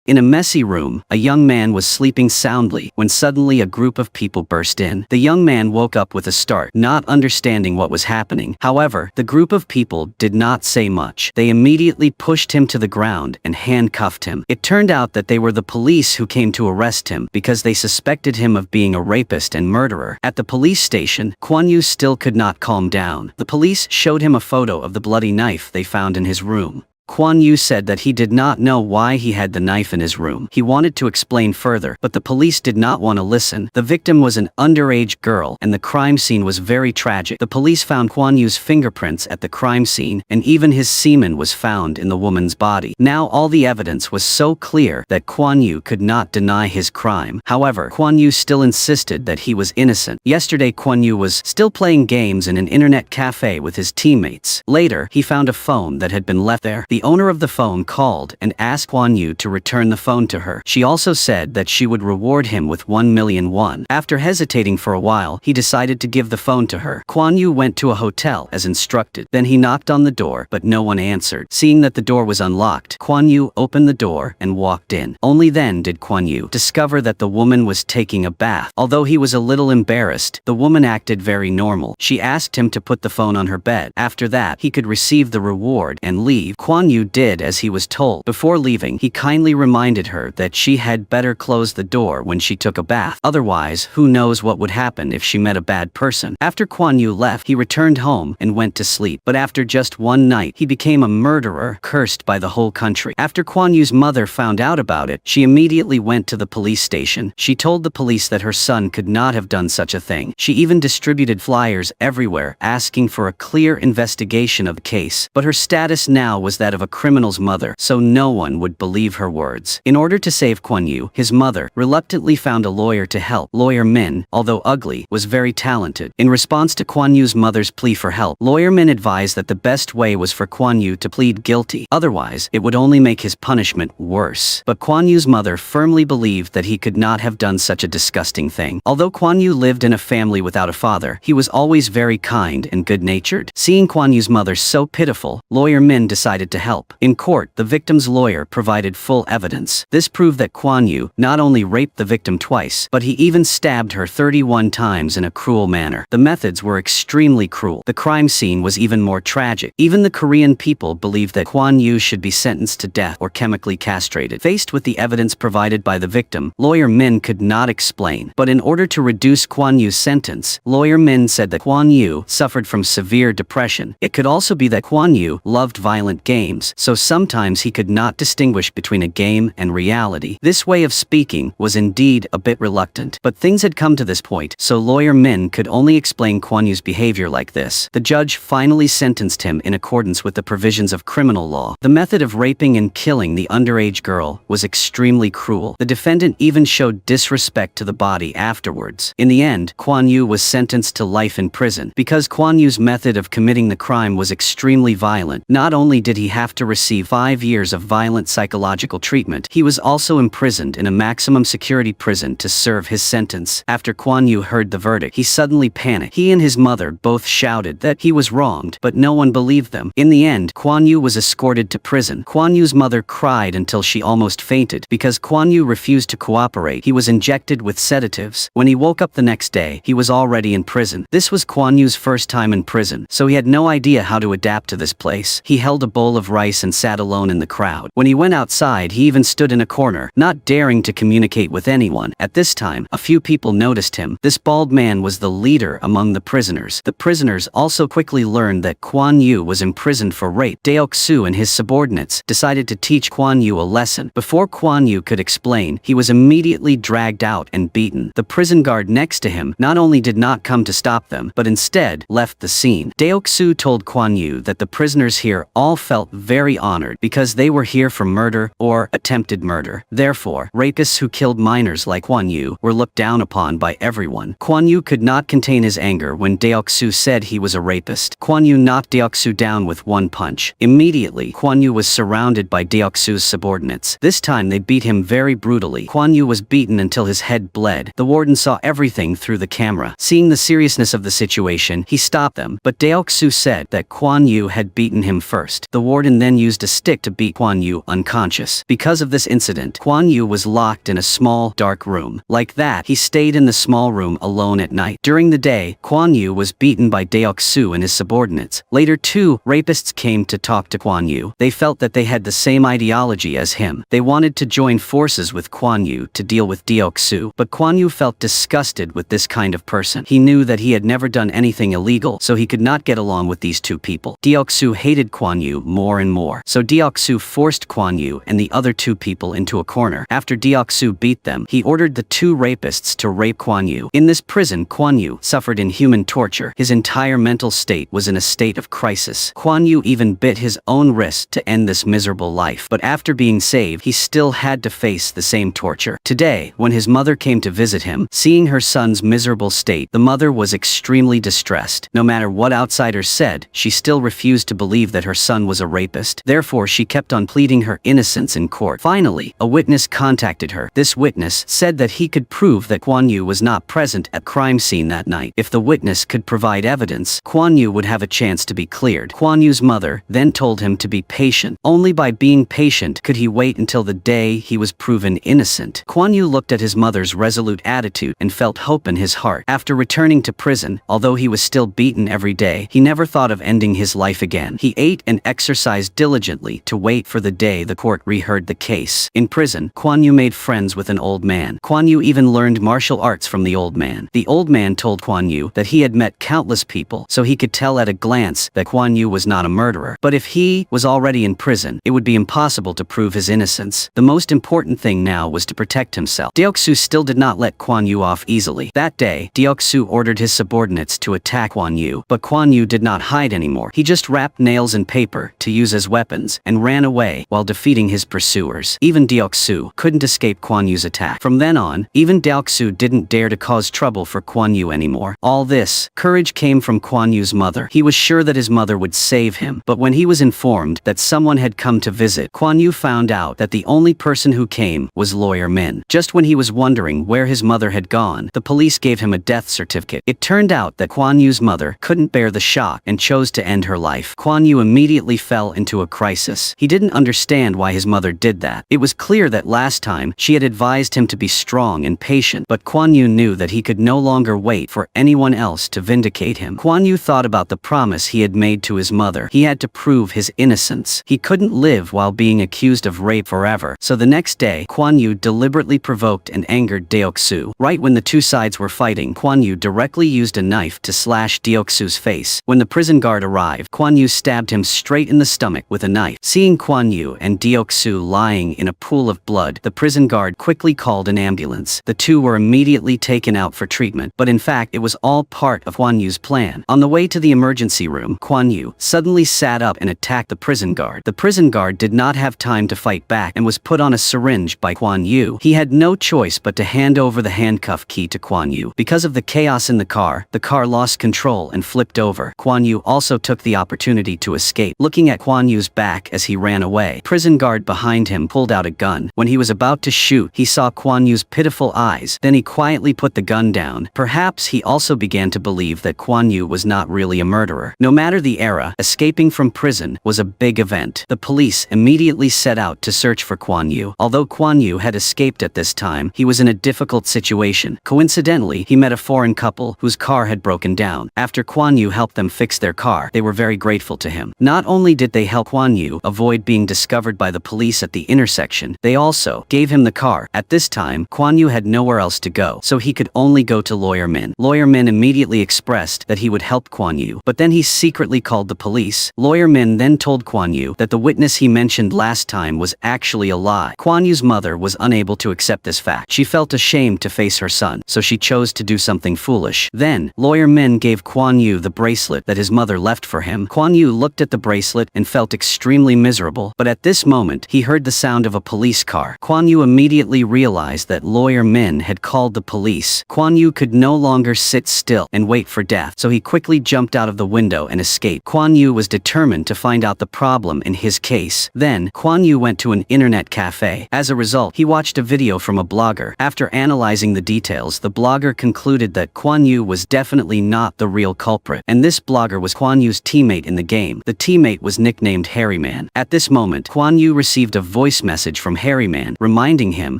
In a messy room, a young man was sleeping soundly when suddenly a group of people burst in. The young man woke up with a start, not understanding what was happening. However, the group of people did not say much. They immediately pushed him to the ground and handcuffed him. It turned out that they were the police who came to arrest him because they suspected him of being a rapist and murderer. At the police station, Kwon Yoo still could not calm down. The police showed him a photo of the bloody knife they found in his room. Kwon Yoo said that he did not know why he had the knife in his room. He wanted to explain further, but the police did not want to listen. The victim was an underage girl, and the crime scene was very tragic. The police found Kwon Yoo's fingerprints at the crime scene, and even his semen was found in the woman's body. Now all the evidence was so clear that Kwon Yoo could not deny his crime. However, Kwon Yoo still insisted that he was innocent. Yesterday, Kwon Yoo was still playing games in an internet cafe with his teammates. Later, he found a phone that had been left there. The owner of the phone called and asked Kwon Yoo to return the phone to her. She also said that she would reward him with 1 million won. After hesitating for a while, he decided to give the phone to her. Kwon Yoo went to a hotel as instructed. Then he knocked on the door, but no one answered. Seeing that the door was unlocked, Kwon Yoo opened the door and walked in. Only then did Kwon Yoo discover that the woman was taking a bath. Although he was a little embarrassed, the woman acted very normal. She asked him to put the phone on her bed. After that, he could receive the reward and leave. Kwon Yoo did as he was told. Before leaving, he kindly reminded her that she had better close the door when she took a bath. Otherwise, who knows what would happen if she met a bad person. After Kwon Yoo left, he returned home and went to sleep. But after just one night, he became a murderer, cursed by the whole country. After Kwon Yoo's mother found out about it, she immediately went to the police station. She told the police that her son could not have done such a thing. She even distributed flyers everywhere asking for a clear investigation of the case. But her status now was that of a criminal's mother, so no one would believe her words. In order to save Kwon Yoo, his mother reluctantly found a lawyer to help. Lawyer Min, although ugly, was very talented. In response to Kwon Yoo's mother's plea for help, Lawyer Min advised that the best way was for Kwon Yoo to plead guilty. Otherwise, it would only make his punishment worse. But Kwon Yoo's mother firmly believed that he could not have done such a disgusting thing. Although Kwon Yoo lived in a family without a father, he was always very kind and good-natured. Seeing Kwon Yoo's mother so pitiful, Lawyer Min decided to help. In court, the victim's lawyer provided full evidence. This proved that Kwon Yoo not only raped the victim twice, but he even stabbed her 31 times in a cruel manner. The methods were extremely cruel. The crime scene was even more tragic. Even the Korean people believed that Kwon Yoo should be sentenced to death or chemically castrated. Faced with the evidence provided by the victim, Lawyer Min could not explain. But in order to reduce Kwon Yoo's sentence, Lawyer Min said that Kwon Yoo suffered from severe depression. It could also be that Kwon Yoo loved violent games, so sometimes he could not distinguish between a game and reality. This way of speaking was indeed a bit reluctant, but things had come to this point, so Lawyer Min could only explain Kwon Yoo's behavior like this. The judge finally sentenced him in accordance with the provisions of criminal law. The method of raping and killing the underage girl was extremely cruel. The defendant even showed disrespect to the body afterwards. In the end, Kwon Yoo was sentenced to life in prison. Because Kwon Yoo's method of committing the crime was extremely violent, not only did he have to receive 5 years of violent psychological treatment, he was also imprisoned in a maximum security prison to serve his sentence. After Kwon Yoo heard the verdict, he suddenly panicked. He and his mother both shouted that he was wronged, but no one believed them. In the end, Kwon Yoo was escorted to prison. Kwon Yoo's mother cried until she almost fainted. Because Kwon Yoo refused to cooperate, he was injected with sedatives. When he woke up the next day, he was already in prison. This was Kwon Yoo's first time in prison, so he had no idea how to adapt to this place. He held a bowl of rice and sat alone in the crowd. When he went outside, he even stood in a corner, not daring to communicate with anyone. At this time, a few people noticed him. This bald man was the leader among the prisoners. The prisoners also quickly learned that Kwon Yoo was imprisoned for rape. Duk-su and his subordinates decided to teach Kwon Yoo a lesson. Before Kwon Yoo could explain, he was immediately dragged out and beaten. The prison guard next to him not only did not come to stop them, but instead left the scene. Duk-su told Kwon Yoo that the prisoners here all felt very honored because they were here for murder or attempted murder. Therefore, rapists who killed minors like Kwon Yoo were looked down upon by everyone. Kwon Yoo could not contain his anger when Duk-su said he was a rapist. Kwon Yoo knocked Duk-su down with one punch. Immediately, Kwon Yoo was surrounded by Duk-su's subordinates. This time they beat him very brutally. Kwon Yoo was beaten until his head bled. The warden saw everything through the camera. Seeing the seriousness of the situation, he stopped them, but Duk-su said that Kwon Yoo had beaten him first. The warden and then used a stick to beat Kwon Yoo unconscious. Because of this incident, Kwon Yoo was locked in a small, dark room. Like that, he stayed in the small room alone at night. During the day, Kwon Yoo was beaten by Ma Duk-su and his subordinates. Later, two rapists came to talk to Kwon Yoo. They felt that they had the same ideology as him. They wanted to join forces with Kwon Yoo to deal with Ma Duk-su, but Kwon Yoo felt disgusted with this kind of person. He knew that he had never done anything illegal, so he could not get along with these two people. Ma Duk-su hated Kwon Yoo more and more, so Ma Duk-su forced Kwon Yoo and the other two people into a corner. After Ma Duk-su beat them, he ordered the two rapists to rape Kwon Yoo. In this prison, Kwon Yoo suffered inhuman torture. His entire mental state was in a state of crisis. Kwon Yoo even bit his own wrist to end this miserable life, but after being saved, he still had to face the same torture. Today, when his mother came to visit him, seeing her son's miserable state, the mother was extremely distressed. No matter what outsiders said, she still refused to believe that her son was a rapist. Therefore, she kept on pleading her innocence in court. Finally, a witness contacted her. This witness said that he could prove that Kwon Yoo was not present at the crime scene that night. If the witness could provide evidence, Kwon Yoo would have a chance to be cleared. Kwon Yoo's mother then told him to be patient. Only by being patient could he wait until the day he was proven innocent. Kwon Yoo looked at his mother's resolute attitude and felt hope in his heart. After returning to prison, although he was still beaten every day, he never thought of ending his life again. He ate and exercised diligently to wait for the day the court reheard the case. In prison, Kwon Yoo made friends with an old man. Kwon Yoo even learned martial arts from the old man. The old man told Kwon Yoo that he had met countless people, so he could tell at a glance that Kwon Yoo was not a murderer. But if he was already in prison, it would be impossible to prove his innocence. The most important thing now was to protect himself. Ma Duk-su still did not let Kwon Yoo off easily. That day, Ma Duk-su ordered his subordinates to attack Kwon Yoo, but Kwon Yoo did not hide anymore. He just wrapped nails in paper to use as weapons and ran away while defeating his pursuers. Even Ma Duk-su couldn't escape Kwon Yoo's attack. From then on, even Ma Duk-su didn't dare to cause trouble for Kwon Yoo anymore. All this courage came from Kwon Yoo's mother. He was sure that his mother would save him, but when he was informed that someone had come to visit, Kwon Yoo found out that the only person who came was Lawyer Min. Just when he was wondering where his mother had gone, the police gave him a death certificate. It turned out that Kwon Yoo's mother couldn't bear the shock and chose to end her life. Kwon Yoo immediately fell into a crisis. He didn't understand why his mother did that. It was clear that last time she had advised him to be strong and patient, but Kwon Yoo knew that he could no longer wait for anyone else to vindicate him. Kwon Yoo thought about the promise he had made to his mother. He had to prove his innocence. He couldn't live while being accused of rape forever. So the next day, Kwon Yoo deliberately provoked and angered Ma Duk-su. Right when the two sides were fighting, Kwon Yoo directly used a knife to slash Ma Duk-su's face. When the prison guard arrived, Kwon Yoo stabbed him straight in the stomach with a knife. Seeing Kwon Yoo and Ma Duk-su lying in a pool of blood, the prison guard quickly called an ambulance. The two were immediately taken out for treatment, but in fact it was all part of Kwon Yoo's plan. On the way to the emergency room, Kwon Yoo suddenly sat up and attacked the prison guard. The prison guard did not have time to fight back and was put on a syringe by Kwon Yoo. He had no choice but to hand over the handcuff key to Kwon Yoo. Because of the chaos in the car lost control and flipped over. Kwon Yoo also took the opportunity to escape. Looking at Kwon Yoo's back as he ran away, prison guard behind him pulled out a gun. When he was about to shoot, he saw Kwon Yoo's pitiful eyes. Then he quietly put the gun down. Perhaps he also began to believe that Kwon Yoo was not really a murderer. No matter the era, escaping from prison was a big event. The police immediately set out to search for Kwon Yoo. Although Kwon Yoo had escaped at this time, he was in a difficult situation. Coincidentally, he met a foreign couple whose car had broken down. After Kwon Yoo helped them fix their car, they were very grateful to him. Not only did they help Kwon Yoo avoid being discovered by the police at the intersection, they also gave him the car. At this time, Kwon Yoo had nowhere else to go, so he could only go to Lawyer Min. Lawyer Min immediately expressed that he would help Kwon Yoo, but then he secretly called the police. Lawyer Min then told Kwon Yoo that the witness he mentioned last time was actually a lie. Kwon Yoo's mother was unable to accept this fact. She felt ashamed to face her son, so she chose to do something foolish. Then, Lawyer Min gave Kwon Yoo the bracelet that his mother left for him. Kwon Yoo looked at the bracelet and felt extremely miserable, but at this moment, he heard the sound of a police car. Kwon Yoo immediately realized that Lawyer Min had called the police. Kwon Yoo could no longer sit still and wait for death, so he quickly jumped out of the window and escaped. Kwon Yoo was determined to find out the problem in his case. Then, Kwon Yoo went to an internet cafe. As a result, he watched a video from a blogger. After analyzing the details, the blogger concluded that Kwon Yoo was definitely not the real culprit, and this blogger was Kwon Yoo's teammate in the game. The teammate was nicknamed nicknamed Harryman. At this moment, Kwon Yoo received a voice message from Harryman reminding him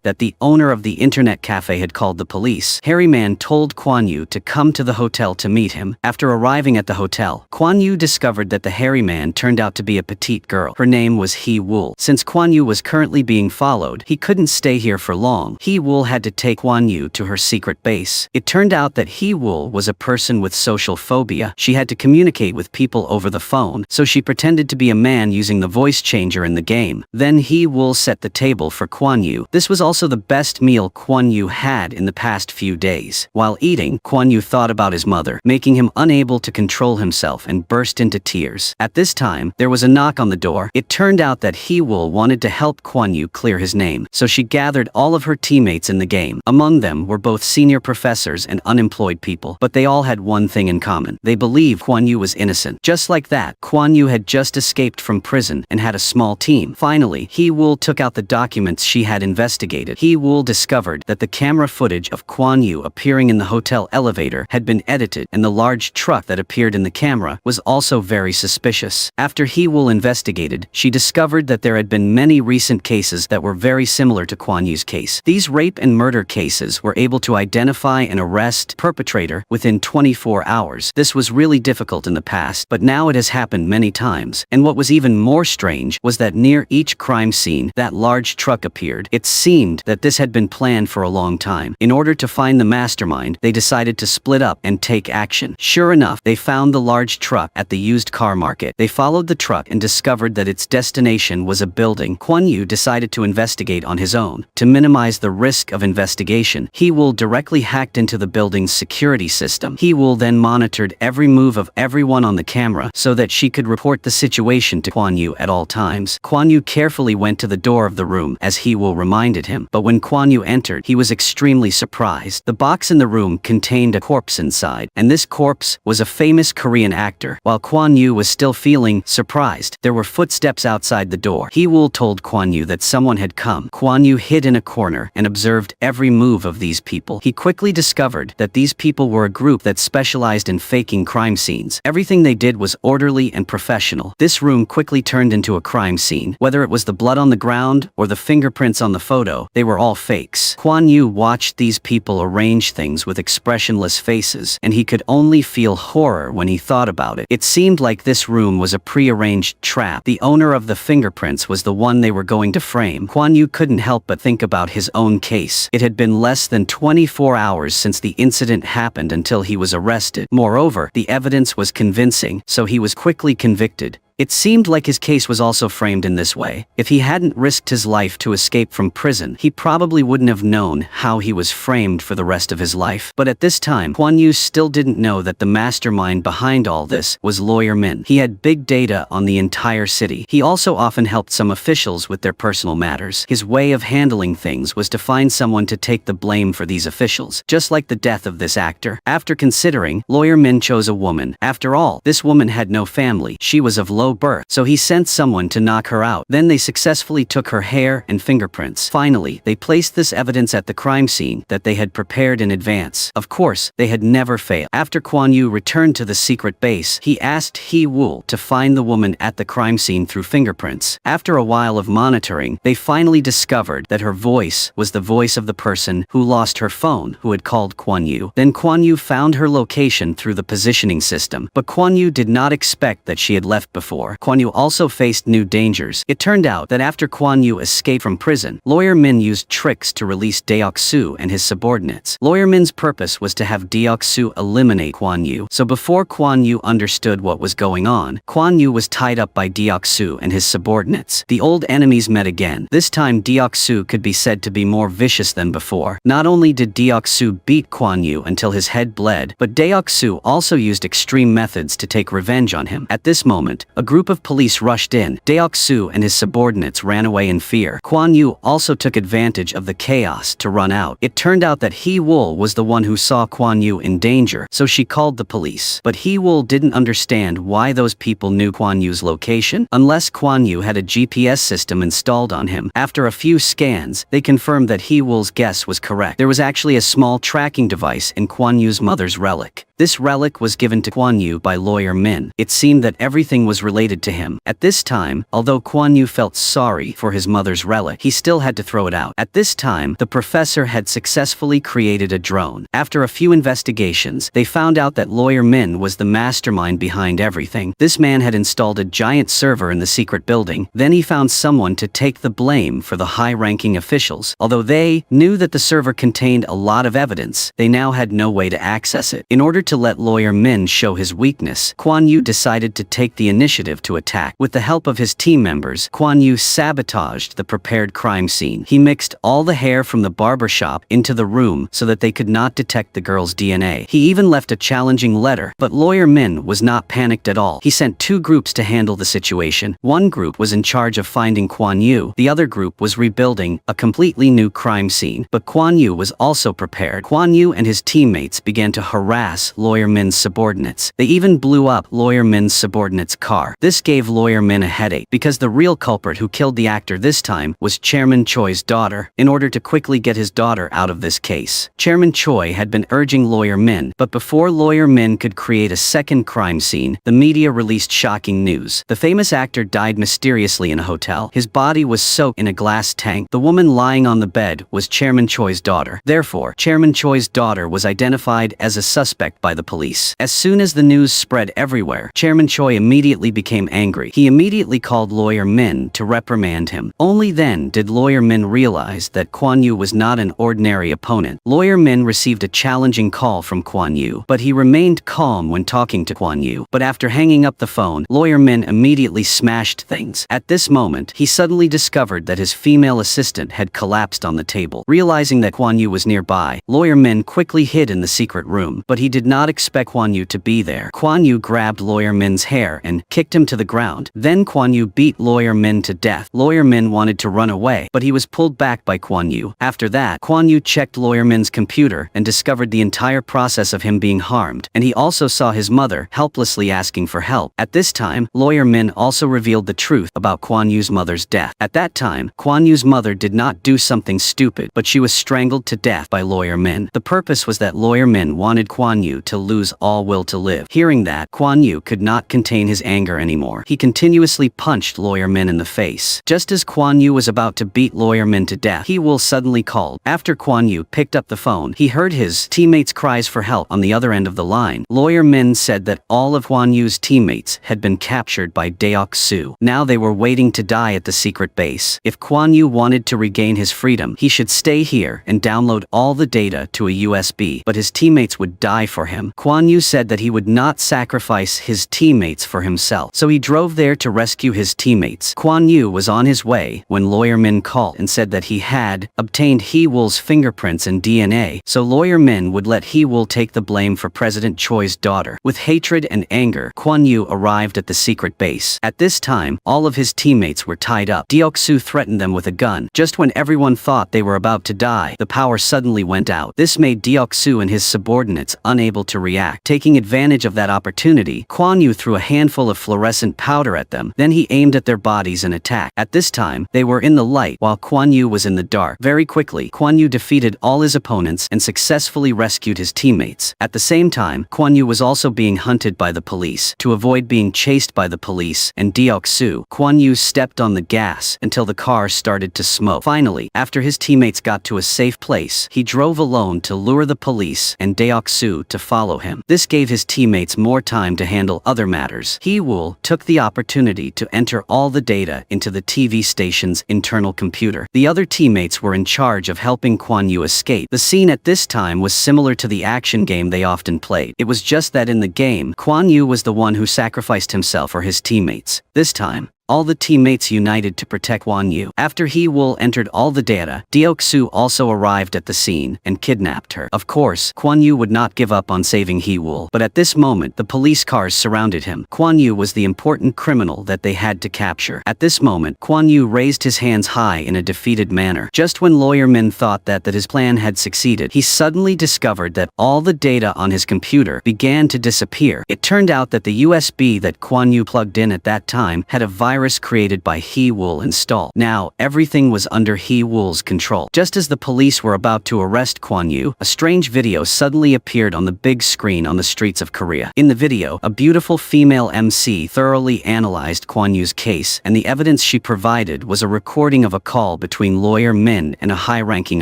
that the owner of the internet cafe had called the police. Harryman told Kwon Yoo to come to the hotel to meet him. After arriving at the hotel, Kwon Yoo discovered that the Harryman turned out to be a petite girl. Her name was Hee-woo. Since Kwon Yoo was currently being followed, he couldn't stay here for long. Hee-woo had to take Kwon Yoo to her secret base. It turned out that Hee-woo was a person with social phobia. She had to communicate with people over the phone, so she pretended to be a man using the voice changer in the game. Then Hee-woo set the table for Kwon Yoo. This was also the best meal Kwon Yoo had in the past few days. While eating, Kwon Yoo thought about his mother, making him unable to control himself and burst into tears. At this time, there was a knock on the door. It turned out that Hee-woo wanted to help Kwon Yoo clear his name, so she gathered all of her teammates in the game. Among them were both senior professors and unemployed people, but they all had one thing in common. They believed Kwon Yoo was innocent. Just like that, Kwon Yoo had just escaped from prison and had a small team. Finally, Hee-woo took out the documents she had investigated. Hee-woo discovered that the camera footage of Kwon Yoo appearing in the hotel elevator had been edited, and the large truck that appeared in the camera was also very suspicious. After Hee-woo investigated, she discovered that there had been many recent cases that were very similar to Kwon Yoo's case. These rape and murder cases were able to identify and arrest perpetrator within 24 hours. This was really difficult in the past, but now it has happened many times. And what was even more strange was that near each crime scene, that large truck appeared. It seemed that this had been planned for a long time. In order to find the mastermind, they decided to split up and take action. Sure enough, they found the large truck at the used car market. They followed the truck and discovered that its destination was a building. Kwon Yoo decided to investigate on his own. To minimize the risk of investigation, Hee-woo directly hacked into the building's security system. Hee-woo then monitored every move of everyone on the camera so that she could report the situation to Kwon Yoo at all times. Kwon Yoo carefully went to the door of the room as Hee-woo reminded him, but when Kwon Yoo entered, he was extremely surprised. The box in the room contained a corpse inside, and this corpse was a famous Korean actor. While Kwon Yoo was still feeling surprised, there were footsteps outside the door. Hee-woo told Kwon Yoo that someone had come. Kwon Yoo hid in a corner and observed every move of these people. He quickly discovered that these people were a group that specialized in faking crime scenes. Everything they did was orderly and professional. This room quickly turned into a crime scene. Whether it was the blood on the ground or the fingerprints on the photo, they were all fakes. Kwon Yoo watched these people arrange things with expressionless faces, and he could only feel horror when he thought about it. It seemed like this room was a pre-arranged trap. The owner of the fingerprints was the one they were going to frame. Kwon Yoo couldn't help but think about his own case. It had been less than 24 hours since the incident happened until he was arrested. Moreover, the evidence was convincing, so he was quickly convicted. It seemed like his case was also framed in this way. If he hadn't risked his life to escape from prison, he probably wouldn't have known how he was framed for the rest of his life. But at this time, Kwon Yoo still didn't know that the mastermind behind all this was Lawyer Min. He had big data on the entire city. He also often helped some officials with their personal matters. His way of handling things was to find someone to take the blame for these officials, just like the death of this actor. After considering, Lawyer Min chose a woman. After all, this woman had no family. She was of low birth, so he sent someone to knock her out. Then they successfully took her hair and fingerprints. Finally, they placed this evidence at the crime scene that they had prepared in advance. Of course, they had never failed. After Kwon Yoo returned to the secret base, he asked Hee-woo to find the woman at the crime scene through fingerprints. After a while of monitoring, they finally discovered that her voice was the voice of the person who lost her phone, who had called Kwon Yoo. Then Kwon Yoo found her location through the positioning system, but Kwon Yoo did not expect that she had left before. Kwon Yoo also faced new dangers. It turned out that after Kwon Yoo escaped from prison, Lawyer Min used tricks to release Deok-soo and his subordinates. Lawyer Min's purpose was to have Deok-soo eliminate Kwon Yoo. So before Kwon Yoo understood what was going on, Kwon Yoo was tied up by Deok-soo and his subordinates. The old enemies met again. This time Deok-soo could be said to be more vicious than before. Not only did Deok-soo beat Kwon Yoo until his head bled, but Deok-soo also used extreme methods to take revenge on him. At this moment, a group of police rushed in. Deok-soo and his subordinates ran away in fear. Kwon Yoo also took advantage of the chaos to run out. It turned out that Hee-woo was the one who saw Kwon Yoo in danger, so she called the police. But Hee-woo didn't understand why those people knew Kwon Yoo's location, unless Kwon Yoo had a GPS system installed on him. After a few scans, they confirmed that Hee-woo's guess was correct. There was actually a small tracking device in Kwon Yoo's mother's relic. This relic was given to Kwon Yoo by lawyer Min. It seemed that everything was related to him. At this time, although Kwon Yoo felt sorry for his mother's relic, he still had to throw it out. At this time, the professor had successfully created a drone. After a few investigations, they found out that lawyer Min was the mastermind behind everything. This man had installed a giant server in the secret building. Then he found someone to take the blame for the high-ranking officials. Although they knew that the server contained a lot of evidence, they now had no way to access it. In order to let lawyer Min show his weakness, Kwon Yoo decided to take the initiative to attack. With the help of his team members, Kwon Yoo sabotaged the prepared crime scene. He mixed all the hair from the barbershop into the room so that they could not detect the girl's DNA. He even left a challenging letter, but lawyer Min was not panicked at all. He sent two groups to handle the situation. One group was in charge of finding Kwon Yoo. The other group was rebuilding a completely new crime scene. But Kwon Yoo was also prepared. Kwon Yoo and his teammates began to harass lawyer Min's subordinates. They even blew up lawyer Min's subordinate's car. This gave lawyer Min a headache, because the real culprit who killed the actor this time was Chairman Choi's daughter. In order to quickly get his daughter out of this case, Chairman Choi had been urging lawyer Min, but before lawyer Min could create a second crime scene, the media released shocking news. The famous actor died mysteriously in a hotel. His body was soaked in a glass tank. The woman lying on the bed was Chairman Choi's daughter. Therefore, Chairman Choi's daughter was identified as a suspect by the police. As soon as the news spread everywhere, Chairman Choi immediately became angry. He immediately called lawyer Min to reprimand him. Only then did lawyer Min realize that Kwon Yoo was not an ordinary opponent. Lawyer Min received a challenging call from Kwon Yoo, but he remained calm when talking to Kwon Yoo. But after hanging up the phone, lawyer Min immediately smashed things. At this moment, he suddenly discovered that his female assistant had collapsed on the table. Realizing that Kwon Yoo was nearby, lawyer Min quickly hid in the secret room, but he did not expect Kwon Yoo to be there. Kwon Yoo grabbed lawyer Min's hair and kicked him to the ground. Then Kwon Yoo beat lawyer Min to death. Lawyer Min wanted to run away, but he was pulled back by Kwon Yoo. After that, Kwon Yoo checked lawyer Min's computer and discovered the entire process of him being harmed, and he also saw his mother helplessly asking for help. At this time, lawyer Min also revealed the truth about Kwon Yoo's mother's death. At that time, Kwon Yoo's mother did not do something stupid, but she was strangled to death by lawyer Min. The purpose was that lawyer Min wanted Kwon Yoo to lose all will to live. Hearing that, Kwon Yoo could not contain his anger anymore. He continuously punched lawyer Min in the face. Just as Kwon Yoo was about to beat lawyer Min to death, Hee-woo suddenly called. After Kwon Yoo picked up the phone, he heard his teammates' cries for help on the other end of the line. Lawyer Min said that all of Kwon Yoo's teammates had been captured by Duk-su. Now they were waiting to die at the secret base. If Kwon Yoo wanted to regain his freedom, he should stay here and download all the data to a USB, but his teammates would die for him. Kwon Yoo said that he would not sacrifice his teammates for himself, so he drove there to rescue his teammates. Kwon Yoo was on his way when lawyer Min called and said that he had obtained Hee-woo's fingerprints and DNA, so lawyer Min would let Hee-woo take the blame for President Choi's daughter. With hatred and anger, Kwon Yoo arrived at the secret base. At this time, all of his teammates were tied up. Duk-su threatened them with a gun. Just when everyone thought they were about to die, the power suddenly went out. This made Duk-su and his subordinates unable to react. Taking advantage of that opportunity, Kwon Yoo threw a handful of fluorescent powder at them. Then he aimed at their bodies and attacked. At this time, they were in the light while Kwon Yoo was in the dark. Very quickly, Kwon Yoo defeated all his opponents and successfully rescued his teammates. At the same time, Kwon Yoo was also being hunted by the police. To avoid being chased by the police and Duk-su, Kwon Yoo stepped on the gas until the car started to smoke. Finally, after his teammates got to a safe place, he drove alone to lure the police and Duk-su to follow him. This gave his teammates more time to handle other matters. Hee-woo took the opportunity to enter all the data into the TV station's internal computer. The other teammates were in charge of helping Kwon Yoo escape. The scene at this time was similar to the action game they often played. It was just that in the game, Kwon Yoo was the one who sacrificed himself for his teammates. This time, all the teammates united to protect Kwon Yoo. After Hee-woo entered all the data, Duk-su also arrived at the scene and kidnapped her. Of course, Kwon Yoo would not give up on saving Hee-woo, but at this moment the police cars surrounded him. Kwon Yoo was the important criminal that they had to capture. At this moment, Kwon Yoo raised his hands high in a defeated manner. Just when lawyer Min thought that his plan had succeeded, he suddenly discovered that all the data on his computer began to disappear. It turned out that the USB that Kwon Yoo plugged in at that time had a virus virus created by Hee-woo installed. Now, everything was under Hee-woo's control. Just as the police were about to arrest Kwon Yoo, a strange video suddenly appeared on the big screen on the streets of Korea. In the video, a beautiful female MC thoroughly analyzed Kwon Yoo's case, and the evidence she provided was a recording of a call between lawyer Min and a high-ranking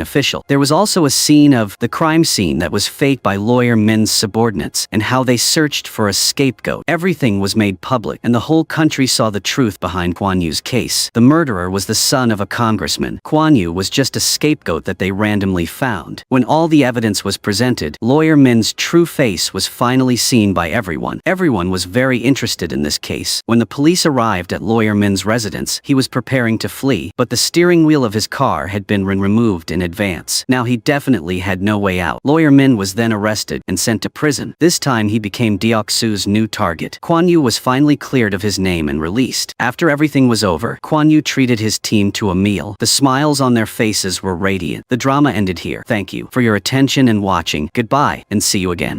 official. There was also a scene of the crime scene that was faked by lawyer Min's subordinates, and how they searched for a scapegoat. Everything was made public, and the whole country saw the truth behind Kwon Yoo's case. The murderer was the son of a congressman. Kwon Yoo was just a scapegoat that they randomly found. When all the evidence was presented, lawyer Min's true face was finally seen by everyone. Everyone was very interested in this case. When the police arrived at lawyer Min's residence, he was preparing to flee, but the steering wheel of his car had been removed in advance. Now he definitely had no way out. Lawyer Min was then arrested and sent to prison. This time he became Deok-su's new target. Kwon Yoo was finally cleared of his name and released. After everything was over, Kwon Yoo treated his team to a meal. The smiles on their faces were radiant. The drama ended here. Thank you for your attention and watching. Goodbye, and see you again.